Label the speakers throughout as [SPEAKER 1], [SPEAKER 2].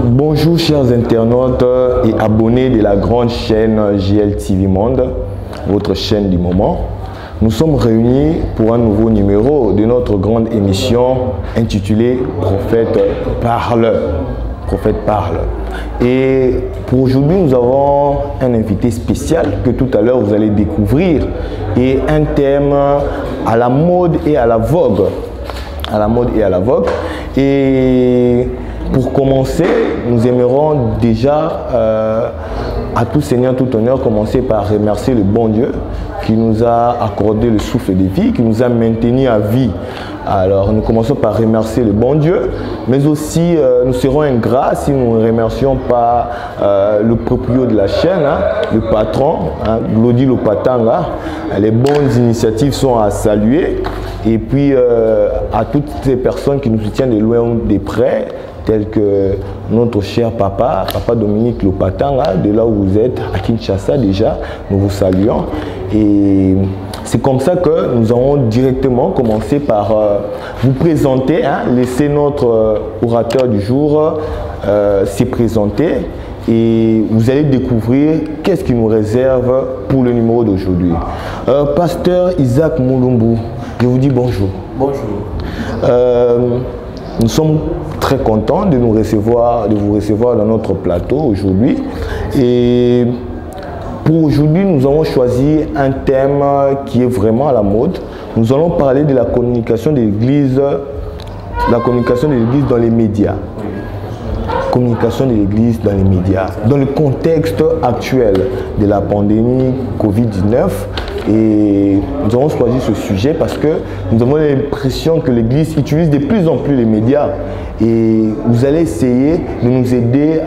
[SPEAKER 1] Bonjour chers internautes et abonnés de la grande chaîne GLTV Monde, votre chaîne du moment. Nous sommes réunis pour un nouveau numéro de notre grande émission intitulée Prophète parle. Prophète parle. Et pour aujourd'hui, nous avons un invité spécial que tout à l'heure vous allez découvrir et un thème à la mode et à la vogue. À la mode et à la vogue. Et pour commencer, nous aimerons déjà, à tout Seigneur, tout honneur, commencer par remercier le bon Dieu qui nous a accordé le souffle de vie, qui nous a maintenus à vie. Alors, nous commençons par remercier le bon Dieu, mais aussi nous serons ingrats si nous ne remercions pas le proprio de la chaîne, le patron, Glody Lopatanga. Les bonnes initiatives sont à saluer. Et puis, à toutes ces personnes qui nous soutiennent de loin ou de près, tels que notre cher papa Dominique Lopatanga, de là où vous êtes, à Kinshasa déjà, nous vous saluons. Et c'est comme ça que nous allons directement commencer par vous présenter, laisser notre orateur du jour se présenter et vous allez découvrir qu'est-ce qui nous réserve pour le numéro d'aujourd'hui. Pasteur Isaac Mulumbu, je vous dis bonjour.
[SPEAKER 2] Bonjour.
[SPEAKER 1] Nous sommes très contents de vous recevoir dans notre plateau aujourd'hui. Et pour aujourd'hui, nous avons choisi un thème qui est vraiment à la mode. Nous allons parler de la communication de l'Église, dans les médias. Communication de l'Église dans les médias. Dans le contexte actuel de la pandémie Covid-19, et nous avons choisi ce sujet parce que nous avons l'impression que l'Église utilise de plus en plus les médias. Et vous allez essayer de nous aider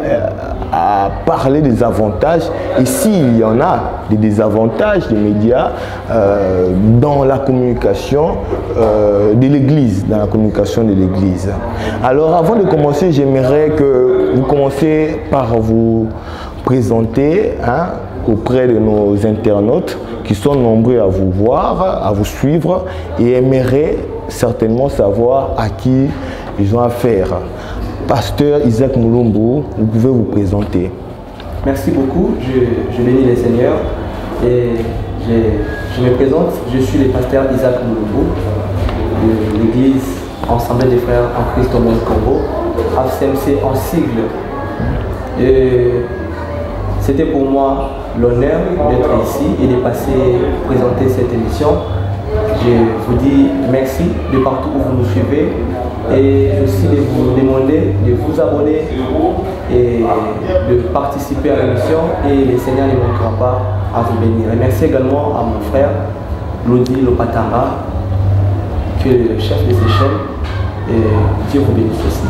[SPEAKER 1] à parler des avantages. Et s'il y en a des désavantages des médias dans la communication de l'Église, Alors avant de commencer, j'aimerais que vous commenciez par vous présenter auprès de nos internautes qui sont nombreux à vous voir, à vous suivre et aimeraient certainement savoir à qui ils ont affaire. Pasteur Isaac Mulumbu, vous pouvez vous présenter.
[SPEAKER 2] Merci beaucoup, je bénis les seigneurs et je me présente, je suis le pasteur Isaac Mulumbu de l'église Assemblée des frères en Christ au monde Congo, AFCMC en sigle. Et c'était pour moi l'honneur d'être ici et de passer présenter cette émission. Je vous dis merci de partout où vous nous suivez et aussi de vous demander de vous abonner et de participer à l'émission et le Seigneur ne manquera pas à vous bénir. Et merci également à mon frère Glody Lopatanga qui est le chef de ces chaînes et Dieu vous bénisse aussi.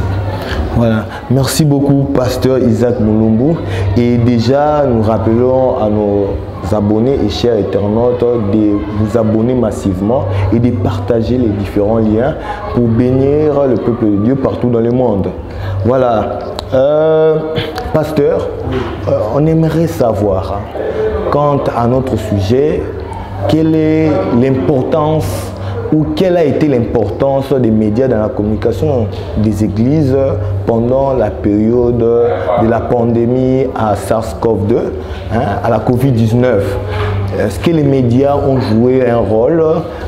[SPEAKER 1] Voilà, merci beaucoup Pasteur Isaac Mulumbu. Et déjà nous rappelons à nos abonnés et chers internautes de vous abonner massivement et de partager les différents liens pour bénir le peuple de Dieu partout dans le monde. Voilà, Pasteur, on aimerait savoir quant à notre sujet, quelle est l'importance ou quelle a été l'importance des médias dans la communication des églises pendant la période de la pandémie à SARS-CoV-2, à la Covid-19. Est-ce que les médias ont joué un rôle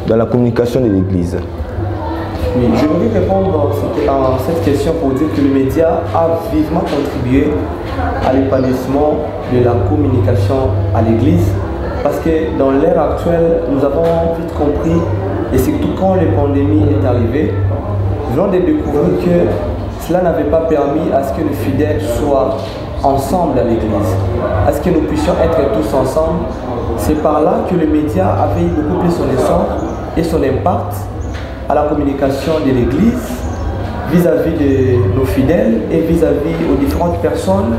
[SPEAKER 1] dans la communication de l'église?
[SPEAKER 2] Oui, je voudrais répondre à cette question pour dire que le média a vivement contribué à l'épanouissement de la communication à l'église parce que dans l'ère actuelle, nous avons vite compris. Et surtout quand la pandémie est arrivée, nous avons découvert que cela n'avait pas permis à ce que les fidèles soient ensemble à l'église, à ce que nous puissions être tous ensemble. C'est par là que les médias avaient beaucoup plus son essor et son impact à la communication de l'église vis-à-vis de nos fidèles et vis-à-vis aux différentes personnes,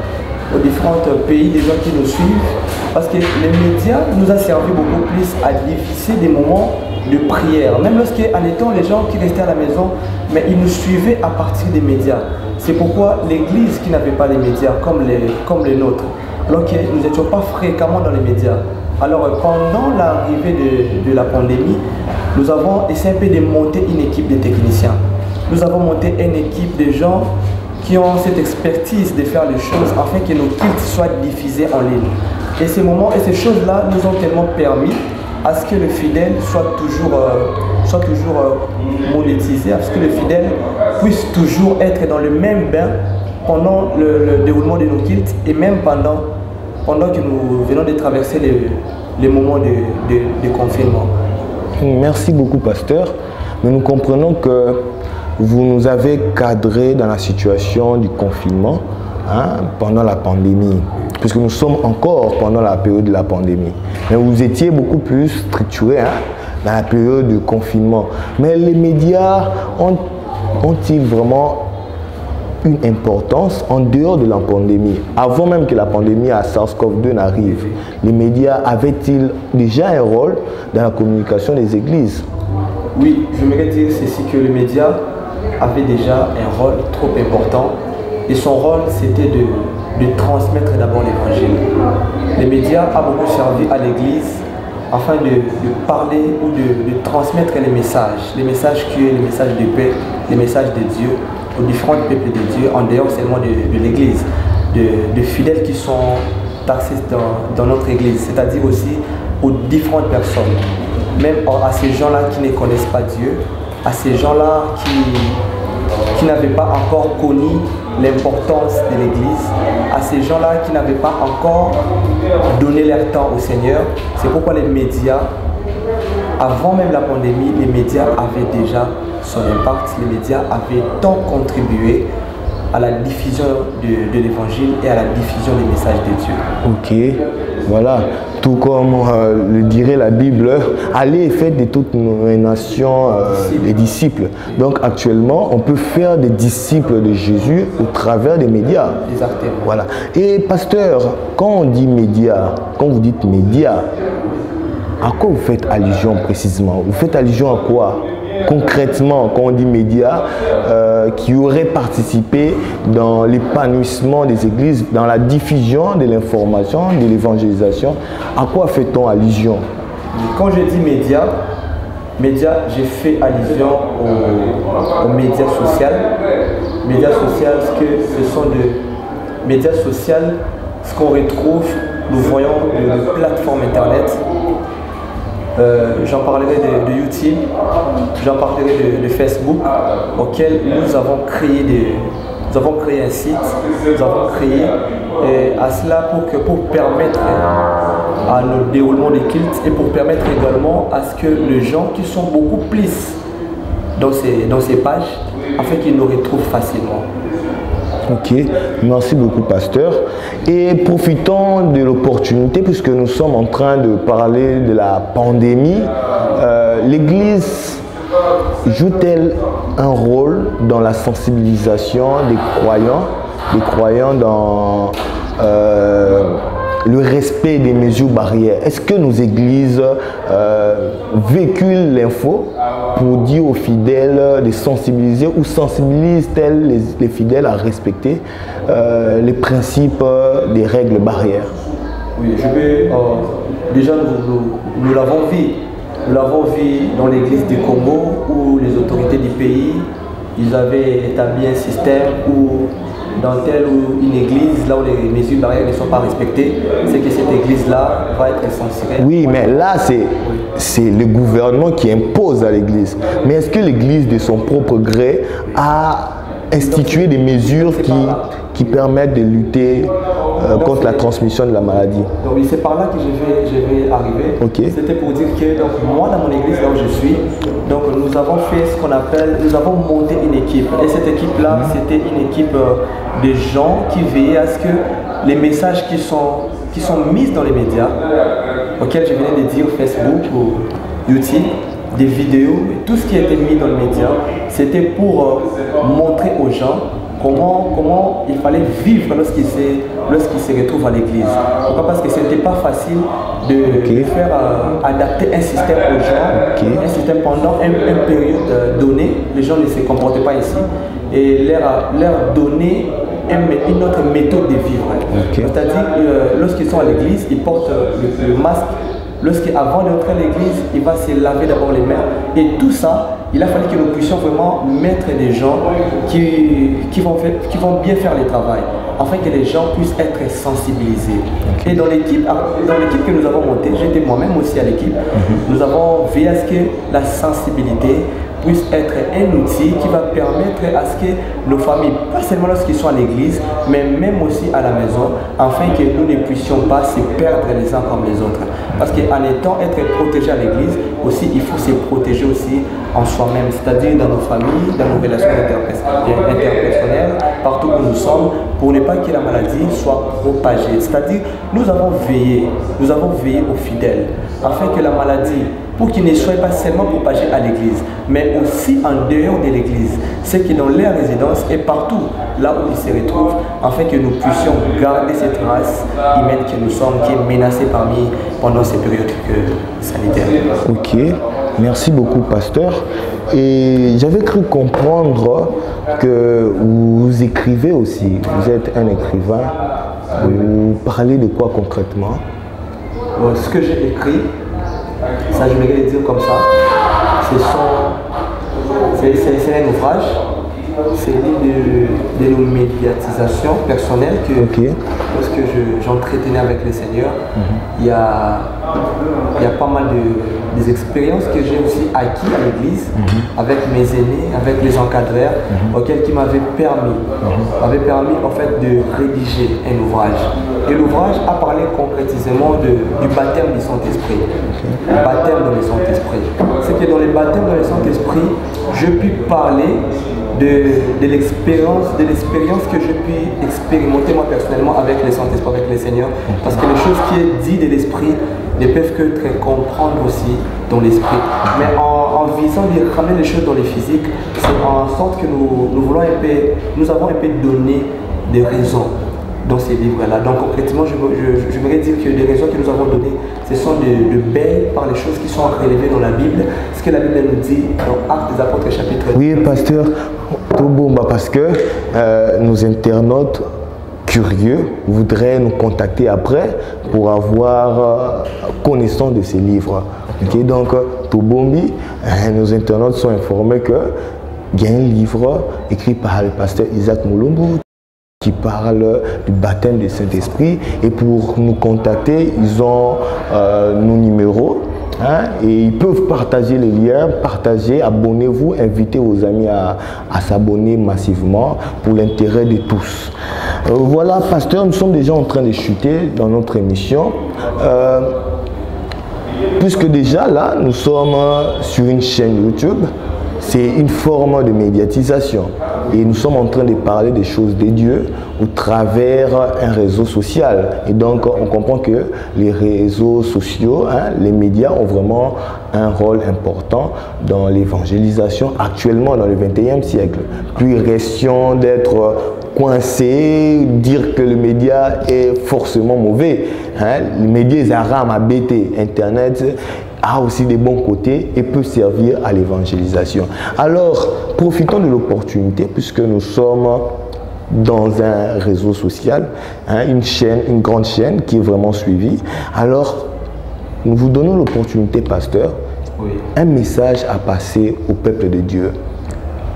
[SPEAKER 2] aux différents pays, des gens qui nous suivent. Parce que les médias nous ont servi beaucoup plus à diffuser des moments de prière. Même lorsqu'en étant les gens qui restaient à la maison, mais ils nous suivaient à partir des médias. C'est pourquoi l'église qui n'avait pas les médias comme les nôtres, alors que nous n'étions pas fréquemment dans les médias. Alors pendant l'arrivée de la pandémie, nous avons essayé un peu de monter une équipe de techniciens. Nous avons monté une équipe de gens qui ont cette expertise de faire les choses afin que nos cultes soient diffusés en ligne. Et ces moments et ces choses-là nous ont tellement permis à ce que le fidèle soit toujours monétisé, à ce que le fidèle puisse toujours être dans le même bain pendant le déroulement de nos cultes et même pendant que nous venons de traverser les moments de confinement.
[SPEAKER 1] Merci beaucoup, pasteur. Mais nous comprenons que vous nous avez cadré dans la situation du confinement pendant la pandémie, puisque nous sommes encore pendant la période de la pandémie. Mais vous étiez beaucoup plus structuré dans la période du confinement. Mais les médias ont-ils vraiment une importance en dehors de la pandémie? Avant même que la pandémie à SARS-CoV-2 n'arrive, les médias avaient-ils déjà un rôle dans la communication des églises?
[SPEAKER 2] Oui, je voudrais dire ceci, que les médias avaient déjà un rôle trop important et son rôle c'était de transmettre d'abord l'évangile. Les médias ont beaucoup servi à l'église afin de parler ou de transmettre les messages qui sont les messages de paix, les messages de Dieu aux différents peuples de Dieu en dehors seulement de l'église, de fidèles qui sont taxés dans notre église, c'est-à-dire aussi aux différentes personnes, même à ces gens-là qui ne connaissent pas Dieu, à ces gens-là qui n'avaient pas encore connu l'importance de l'église, à ces gens-là qui n'avaient pas encore donné leur temps au Seigneur. C'est pourquoi les médias, avant même la pandémie, les médias avaient déjà son impact. Les médias avaient tant contribué à la diffusion de l'évangile et à la diffusion des messages de Dieu.
[SPEAKER 1] Ok, voilà. Tout comme le dirait la Bible, allez et faites de toutes les nations des disciples. Donc actuellement, on peut faire des disciples de Jésus au travers des médias.
[SPEAKER 2] Exactement.
[SPEAKER 1] Voilà. Et pasteur, quand on dit médias, quand vous dites médias, à quoi vous faites allusion précisément? Vous faites allusion à quoi concrètement quand on dit médias qui auraient participé dans l'épanouissement des églises, dans la diffusion de l'information, de l'évangélisation? À quoi fait-on allusion?
[SPEAKER 2] Quand je dis médias, j'ai fait allusion aux médias sociaux. Médias sociaux, ce sont des médias sociaux, ce qu'on retrouve, nous voyons de plateformes internet. J'en parlerai de YouTube, j'en parlerai de Facebook, auquel nous avons créé un site, nous avons créé à cela pour permettre à nos déroulements des cultes et pour permettre également à ce que les gens qui sont beaucoup plus dans ces pages, afin qu'ils nous retrouvent facilement.
[SPEAKER 1] Ok, merci beaucoup pasteur. Et profitons de l'opportunité puisque nous sommes en train de parler de la pandémie. L'Église joue-t-elle un rôle dans la sensibilisation des croyants dans le respect des mesures barrières? Est-ce que nos églises véhiculent l'info pour dire aux fidèles de sensibiliser, ou sensibilisent-elles les fidèles à respecter les principes des règles barrières?
[SPEAKER 2] Oui, déjà nous l'avons vu. Nous l'avons vu dans l'église du Congo où les autorités du pays, ils avaient établi un système où dans telle ou une église, là où les mesures barrières ne sont pas respectées, c'est que cette église-là va être censurée.
[SPEAKER 1] Oui, mais là, c'est le gouvernement qui impose à l'église. Mais est-ce que l'église, de son propre gré, a institué des mesures qui permettent de lutter contre la transmission de la maladie?
[SPEAKER 2] Donc oui, c'est par là que je vais arriver.
[SPEAKER 1] Okay.
[SPEAKER 2] C'était pour dire que donc, moi, dans mon église, là où je suis, donc, nous avons fait ce qu'on appelle, nous avons monté une équipe. Et cette équipe-là, c'était une équipe de gens qui veillaient à ce que les messages qui sont mis dans les médias, auxquels je venais de dire Facebook ou YouTube, des vidéos, tout ce qui a été mis dans les médias, c'était pour montrer aux gens comment il fallait vivre lorsqu'ils se retrouvent à l'église. Pourquoi? Parce que ce n'était pas facile de faire adapter un système aux gens, un système pendant une période donnée. Les gens ne se comportaient pas ici et leur donner une autre méthode de vivre. C'est-à-dire lorsqu'ils sont à l'église, ils portent le masque Avant d'entrer à l'église, il va se laver d'abord les mains. Et tout ça, il a fallu que nous puissions vraiment mettre des gens qui vont bien faire le travail, afin que les gens puissent être sensibilisés. Et dans l'équipe que nous avons montée, j'étais moi-même aussi à l'équipe, nous avons veillé à ce que la sensibilité puisse être un outil qui va permettre à ce que nos familles, pas seulement lorsqu'ils sont à l'église, mais même aussi à la maison, afin que nous ne puissions pas se perdre les uns comme les autres. Parce qu'en étant être protégé à l'église, aussi il faut se protéger aussi en soi-même, c'est-à-dire dans nos familles, dans nos relations interpersonnelles, partout où nous sommes, pour ne pas que la maladie soit propagée. C'est-à-dire, nous avons veillé aux fidèles, afin que la maladie, pour qu'il ne soit pas seulement propagé à l'église, mais aussi en dehors de l'église, c'est que dans leur résidence et partout là où ils se retrouvent, afin que nous puissions garder cette race humaine que nous sommes, qui est menacée pendant ces périodes sanitaires.
[SPEAKER 1] Ok, merci beaucoup, pasteur. Et j'avais cru comprendre que vous écrivez aussi, vous êtes un écrivain. Vous parlez de quoi concrètement?
[SPEAKER 2] Ce que j'ai écrit, ça je vais le dire comme ça, c'est un ouvrage, c'est l'idée de nos médiatisations personnelles que lorsque j'entretenais avec le Seigneur, il y a pas mal des expériences que j'ai aussi acquis à l'église, avec mes aînés, avec les encadreurs, auxquels qui m'avaient permis en fait de rédiger un ouvrage. Et l'ouvrage a parlé concrètement du baptême du Saint-Esprit. Le baptême dans le Saint-Esprit. C'est que dans le baptême dans le Saint-Esprit, je puis parler de l'expérience que je puis expérimenter moi personnellement avec le Saint-Esprit, avec le Seigneur. Parce que les choses qui est dites de l'Esprit ne peuvent que être comprendre aussi dans l'Esprit. Mais en visant de ramener les choses dans le physique, c'est en sorte que nous avons un peu donné des raisons dans ces livres-là. Donc concrètement, je voudrais dire que les raisons que nous avons données, ce sont de belles par les choses qui sont relevées dans la Bible, ce que la Bible nous dit dans Actes des Apôtres chapitre 2.
[SPEAKER 1] Oui, pasteur, tout bon, parce que nos internautes curieux voudraient nous contacter après pour avoir connaissance de ces livres. Okay, donc, tout bon, nos internautes sont informés qu'il y a un livre écrit par le pasteur Isaac Mulumbu qui parle du baptême du Saint-Esprit, et pour nous contacter, ils ont nos numéros. Et ils peuvent partager les liens, abonnez-vous, invitez vos amis à s'abonner massivement pour l'intérêt de tous. Voilà, pasteur, nous sommes déjà en train de chuter dans notre émission. Puisque déjà là, nous sommes sur une chaîne YouTube, c'est une forme de médiatisation. Et nous sommes en train de parler des choses de Dieu au travers un réseau social. Et donc, on comprend que les réseaux sociaux, les médias ont vraiment un rôle important dans l'évangélisation actuellement dans le 21e siècle. Plus question d'être coincé, dire que le média est forcément mauvais. Les médias haram à BT, Internet a aussi des bons côtés et peut servir à l'évangélisation. Alors, profitons de l'opportunité puisque nous sommes dans un réseau social, une grande chaîne qui est vraiment suivie. Alors, nous vous donnons l'opportunité, pasteur, un message à passer au peuple de Dieu.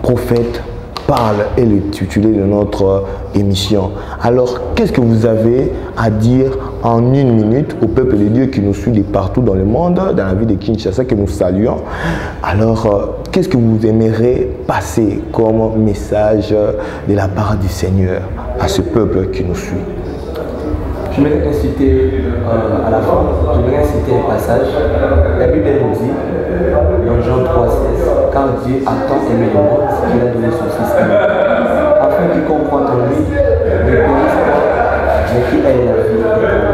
[SPEAKER 1] Prophète parle est le titulé de notre émission. Alors, qu'est-ce que vous avez à dire en une minute au peuple de Dieu qui nous suit de partout dans le monde, dans la ville de Kinshasa, que nous saluons? Alors, qu'est-ce que vous aimeriez passer comme message de la part du Seigneur à ce peuple qui nous suit?
[SPEAKER 2] J'aimerais inciter à la fin, j'aimerais inciter un passage. La Bible nous dit, dans Jean 3,16, car Dieu a tant aimé le monde qu'il a donné son Fils afin qu'il comprenne en lui ne périsse pas, mais qu'il ait la vie éternelle.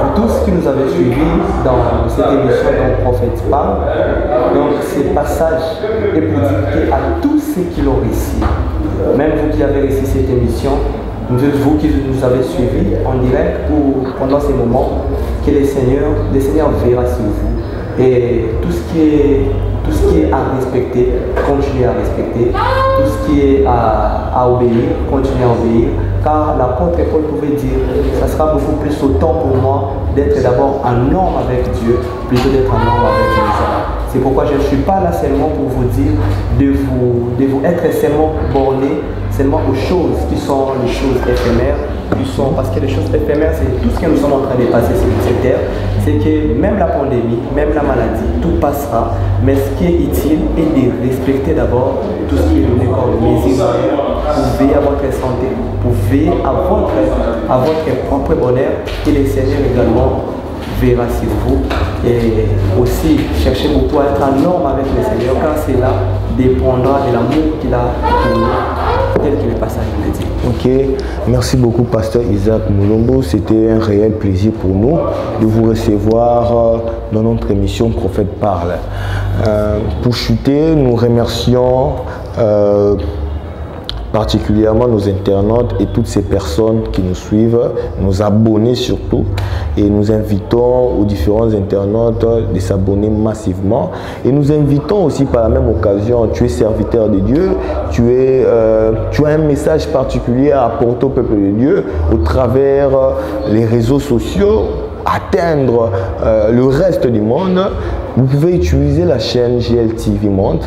[SPEAKER 2] Vous tous qui nous avez suivis dans cette émission dont le prophète parle, donc ces passages est pour dire qu'à tous ceux qui l'ont réussi, même vous qui avez réussi cette émission, vous qui nous avez suivis en direct ou pendant ces moments, que le Seigneur verra sur vous. Et tout ce qui est à respecter, continuez à respecter. Tout ce qui est à obéir, continuez à obéir. Car l'apôtre Paul pouvait dire, ça sera beaucoup plus autant pour moi d'être d'abord un homme avec Dieu plutôt d'être un homme avec les hommes. C'est pourquoi je ne suis pas là seulement pour vous dire de vous être seulement borné seulement aux choses qui sont les choses éphémères, parce que les choses éphémères, c'est tout ce que nous sommes en train de passer sur cette terre. C'est que même la pandémie, même la maladie, tout passera. Mais ce qui est utile est de respecter d'abord tout ce qui est donné comme mesure. Vous veillez à votre santé, vous veillez à votre propre bonheur et le Seigneur également verra sur vous. Et aussi, cherchez beaucoup à être un homme avec le Seigneur, car cela dépendra de l'amour qu'il a pour nous, tel que le passage le dit.
[SPEAKER 1] Ok, merci beaucoup Pasteur Isaac Mulombo, c'était un réel plaisir pour nous de vous recevoir dans notre émission Prophète Parle. Pour chuter, nous remercions particulièrement nos internautes et toutes ces personnes qui nous suivent, nos abonnés surtout, et nous invitons aux différents internautes de s'abonner massivement, et nous invitons aussi par la même occasion, tu es serviteur de Dieu, tu as un message particulier à apporter au peuple de Dieu au travers les réseaux sociaux, atteindre le reste du monde. Vous pouvez utiliser la chaîne GLTV Monde.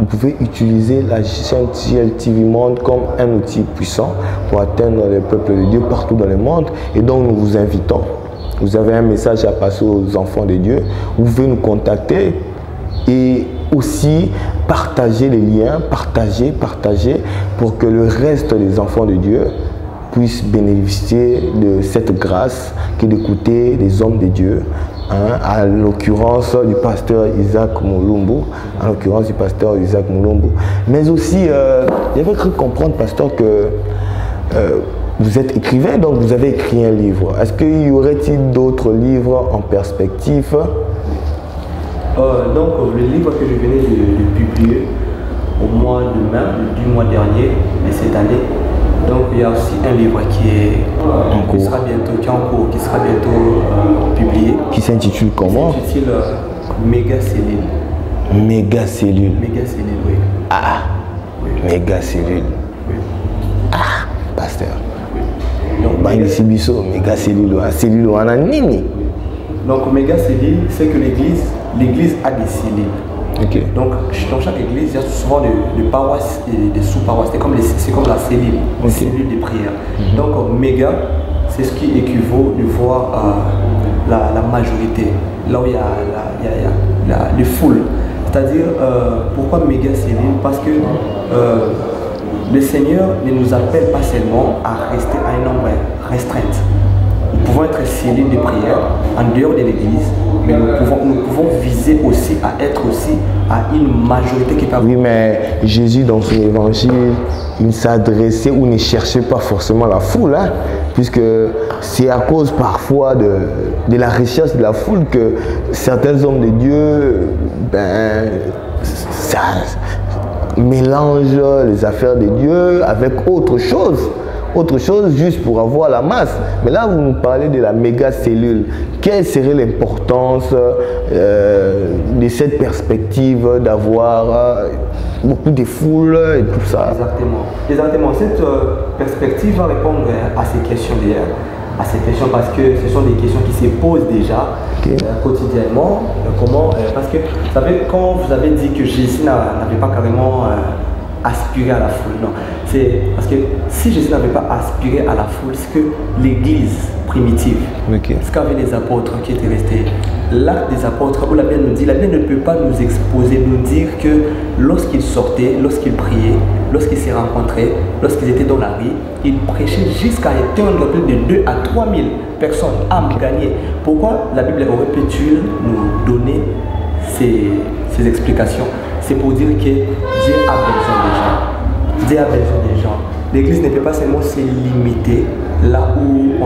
[SPEAKER 1] Vous pouvez utiliser la chaîne GLTV Monde comme un outil puissant pour atteindre le peuple de Dieu partout dans le monde. Et donc nous vous invitons. Vous avez un message à passer aux enfants de Dieu. Vous pouvez nous contacter et aussi partager les liens, partager pour que le reste des enfants de Dieu puissent bénéficier de cette grâce qui est d'écouter les hommes de Dieu. À l'occurrence du pasteur Isaac Mulombo, mais aussi j'avais cru comprendre, pasteur, que vous êtes écrivain, donc vous avez écrit un livre. Est-ce qu'il y aurait-il d'autres livres en perspective?
[SPEAKER 2] Donc le livre que je venais de publier au mois de mai du mois dernier de cette année. Donc il y a aussi un livre qui sera bientôt publié.
[SPEAKER 1] Qui s'intitule comment?
[SPEAKER 2] Qui s'intitule Mégacellule.
[SPEAKER 1] Mégacellule.
[SPEAKER 2] Mégacellule, oui.
[SPEAKER 1] Ah, oui. Mégacellule.
[SPEAKER 2] Oui.
[SPEAKER 1] Ah, pasteur.
[SPEAKER 2] Oui. Donc,
[SPEAKER 1] Mégacellule, cellule en anime.
[SPEAKER 2] Donc Mégacellule, c'est que l'église a des cellules.
[SPEAKER 1] Okay.
[SPEAKER 2] Donc dans chaque église, il y a souvent des paroisses et des sous-paroisses. C'est comme la cellule, une cellule de prière. Donc méga, c'est ce qui équivaut de voir la majorité, là où il y a les foules. C'est-à-dire, pourquoi méga cellule? Parce que le Seigneur ne nous appelle pas seulement à rester à un nombre restreint. Nous pouvons être cellules de prière en dehors de l'église, mais nous pouvons viser aussi à être aussi à une majorité qui peut...
[SPEAKER 1] Oui, mais Jésus dans son évangile, il ne s'adressait ou ne cherchait pas forcément la foule, hein, puisque c'est à cause parfois de la recherche de la foule que certains hommes de Dieu, ça mélange les affaires de Dieu avec autre chose juste pour avoir la masse. Mais là, vous nous parlez de la méga cellule. Quelle serait l'importance de cette perspective d'avoir beaucoup de foules et tout ça?
[SPEAKER 2] Exactement. Cette perspective va répondre à ces questions d'hier. À ces questions parce que ce sont des questions qui se posent déjà quotidiennement. Parce que vous savez, quand vous avez dit que Jésus n'avait pas carrément aspirer à la foule, non. C'est parce que si Jésus n'avait pas aspiré à la foule, c'est que l'église primitive, ce qu'avaient les apôtres qui étaient restés, l'acte des apôtres, où la Bible nous dit, la Bible ne peut pas nous exposer, nous dire que lorsqu'ils sortaient, lorsqu'ils priaient, lorsqu'ils se rencontraient, lorsqu'ils étaient dans la rue, ils prêchaient jusqu'à éteindre plus de 2 à 3 000 personnes, âmes gagnées. Pourquoi la Bible aurait pu nous donner ces explications? C'est pour dire que Dieu a besoin des gens. Dieu a besoin des gens. L'église ne peut pas seulement se limiter là où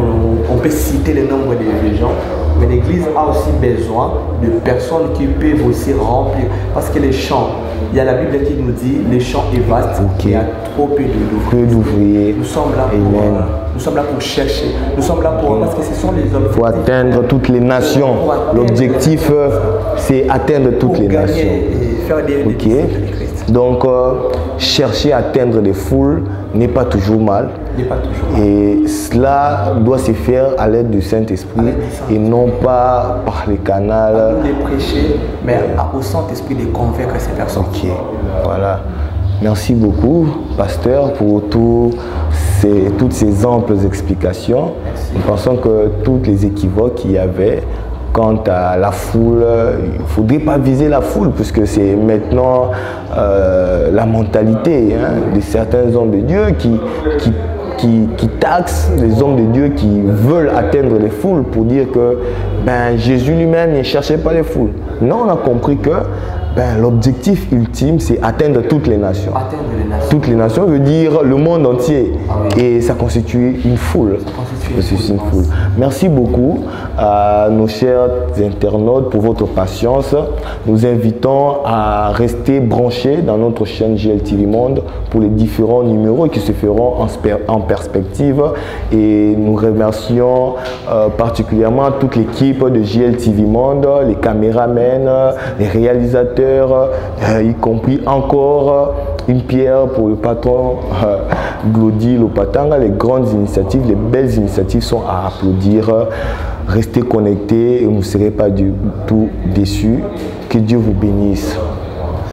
[SPEAKER 2] on peut citer le nombre de gens, mais l'église a aussi besoin de personnes qui peuvent aussi remplir. Parce que les champs, il y a la Bible qui nous dit les champs est vaste, il y a trop peu d'ouvriers. Nous sommes là pour chercher. Nous sommes là pour parce que ce sont les hommes.
[SPEAKER 1] Pour atteindre toutes les nations. L'objectif, c'est atteindre toutes les nations.
[SPEAKER 2] Et faire des
[SPEAKER 1] Donc, chercher à atteindre les foules n'est pas toujours mal. Et cela doit se faire à l'aide du Saint-Esprit et non pas par les canaux.
[SPEAKER 2] Les prêcher, mais au Saint-Esprit de convaincre ces personnes.
[SPEAKER 1] Ok, voilà. Merci beaucoup, pasteur, pour toutes ces amples explications. Nous pensons que toutes les équivoques qu'il y avait quant à la foule, il ne faudrait pas viser la foule, puisque c'est maintenant la mentalité de certains hommes de Dieu qui taxent les hommes de Dieu qui veulent atteindre les foules pour dire que Jésus lui-même ne cherchait pas les foules. Non, on a compris que l'objectif ultime, c'est atteindre toutes les nations. Toutes les nations veut dire le monde entier. Et ça constitue une foule. Merci beaucoup à nos chers internautes pour votre patience. Nous invitons à rester branchés dans notre chaîne GLTV Monde pour les différents numéros qui se feront en perspective. Et nous remercions particulièrement toute l'équipe de GLTV Monde, les caméramens, les réalisateurs, y compris encore une pierre pour le patron Glody Lopatanga. Les grandes initiatives, les belles initiatives sont à applaudir. Restez connectés et vous ne serez pas du tout déçus. Que Dieu vous bénisse.